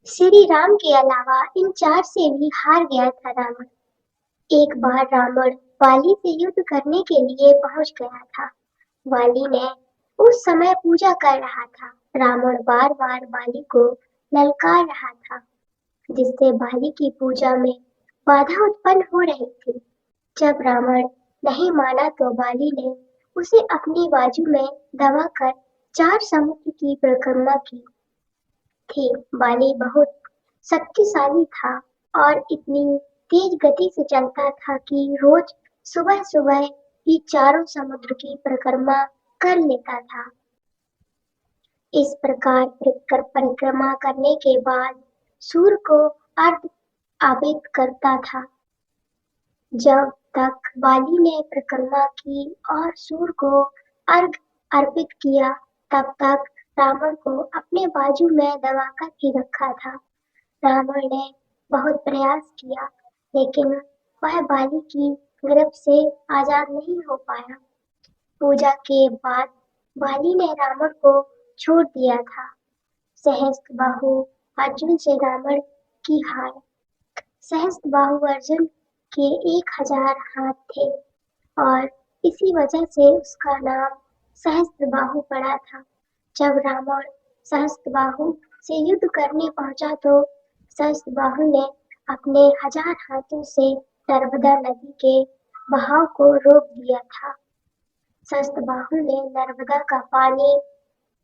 श्री राम के अलावा इन चार से भी हार गया था रावण। एक बार रावण वाली से युद्ध करने के लिए पहुंच गया था। वाली ने उस समय पूजा कर रहा था। रावण बार बार बाली को ललकार रहा था, जिससे बाली की पूजा में बाधा उत्पन्न हो रही थी। जब रावण नहीं माना तो बाली ने उसे अपनी बाजू में दबाकर चार समुद्र की परिक्रमा की थी। बाली बहुत शक्तिशाली था और इतनी तेज गति से चलता था कि रोज सुबह सुबह ही चारों समुद्र की परिक्रमा कर लेता था। इस प्रकार परिक्रमा करने के बाद सूर्य को अर्घ अर्पित करता था। जब तक बाली ने परिक्रमा की और सूर्य को अर्घ अर्पित किया, तब तक रावण को अपने बाजू में दबाकर ही रखा था। रावण ने बहुत प्रयास किया, लेकिन वह बाली की गिरफ्त से आजाद नहीं हो पाया। पूजा के बाद बाली ने रावण को छोड़ दिया था। सहस्त्रबाहु अर्जुन से रावण की हार। सहस्त्रबाहु अर्जुन के 1000 हाथ थे और इसी वजह से उसका नाम सहस्त्रबाहु पड़ा था। जब रावण सहस्त्रबाहु से युद्ध करने पहुंचा तो सहस्त्रबाहु ने अपने 1000 हाथों से नर्मदा नदी के बहाव को रोक दिया था। सहस्त्रबाहु ने नर्मदा का पानी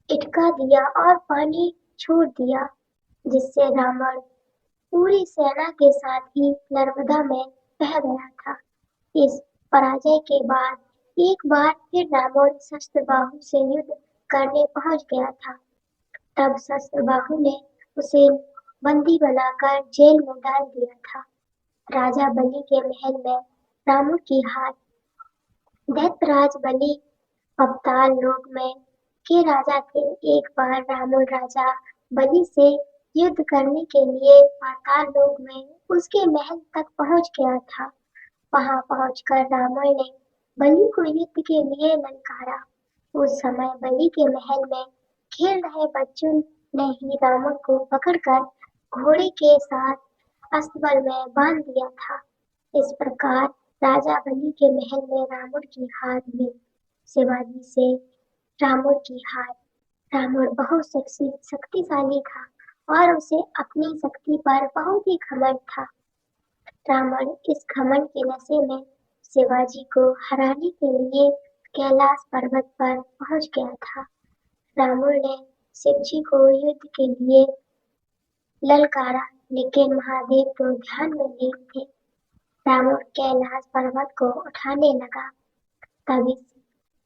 इटका दिया और पानी छोड़ दिया, जिससे रावण पूरी सेना के साथ ही नर्मदा में बह गया था। इस पराजय के बाद एक बार फिर रावण सहस्त्रबाहु से युद्ध करने पहुंच गया था। तब सहस्त्रबाहु ने उसे बंदी बनाकर जेल में डाल दिया था। राजा बलि के महल में रावण की हार। दैत्यराज बलि पाताल लोक में के राजा थे। एक बार रावण राजा बलि से युद्ध करने के लिए पाताल लोक में उसके महल तक पहुंच गया था। वहां पहुंचकर रावण ने बलि को युद्ध के लिए ललकारा। उस समय बलि के महल में खेल रहे बच्चों ने ही रावण को पकड़कर घोड़े के साथ अस्तबल में बांध दिया था। इस प्रकार राजा बलि के महल में रावण की हार हुई। शिवाजी से रावण की हार। रावण बहुत शक्तिशाली था और उसे अपनी शक्ति पर बहुत ही घमंड था। रावण इस घमंड के नशे में शिवाजी को हराने के लिए कैलाश पर्वत पर पहुंच गया था। रावण ने शिवजी को युद्ध के लिए ललकारा, लेकिन महादेव तो ध्यान में लीन थे। रावण कैलाश पर्वत को उठाने लगा। तभी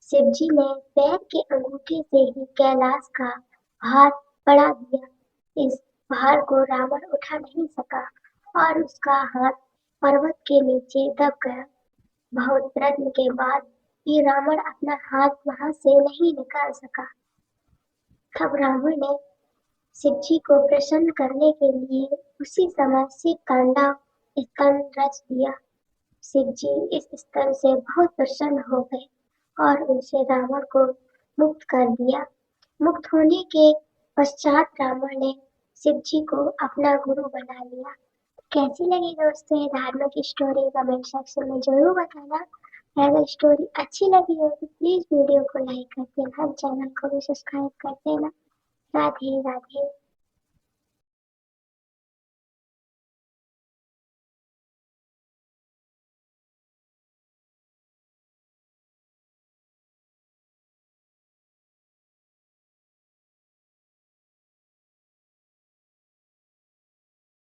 शिवजी ने पैर के अंगूठे से ही कैलाश का भार बढ़ा दिया। इस भार को रावण उठा नहीं सका और उसका हाथ पर्वत के नीचे दब गया। बहुत प्रयत्न के बाद भी रावण अपना हाथ वहां से नहीं निकाल सका। तब रावण ने शिवजी को प्रसन्न करने के लिए उसी समय शिव तांडव स्तंभ रच दिया। शिवजी इस स्तंभ से बहुत प्रसन्न हो गए और उनसे रावण को मुक्त कर दिया। मुक्त होने के पश्चात रावण ने शिवजी को अपना गुरु बना लिया। कैसी लगी दोस्तों ये धार्मिक स्टोरी? कमेंट सेक्शन में जरूर बताना। अगर स्टोरी अच्छी लगी हो तो प्लीज वीडियो को लाइक कर देना, चैनल को भी सब्सक्राइब कर देना। राधे राधे।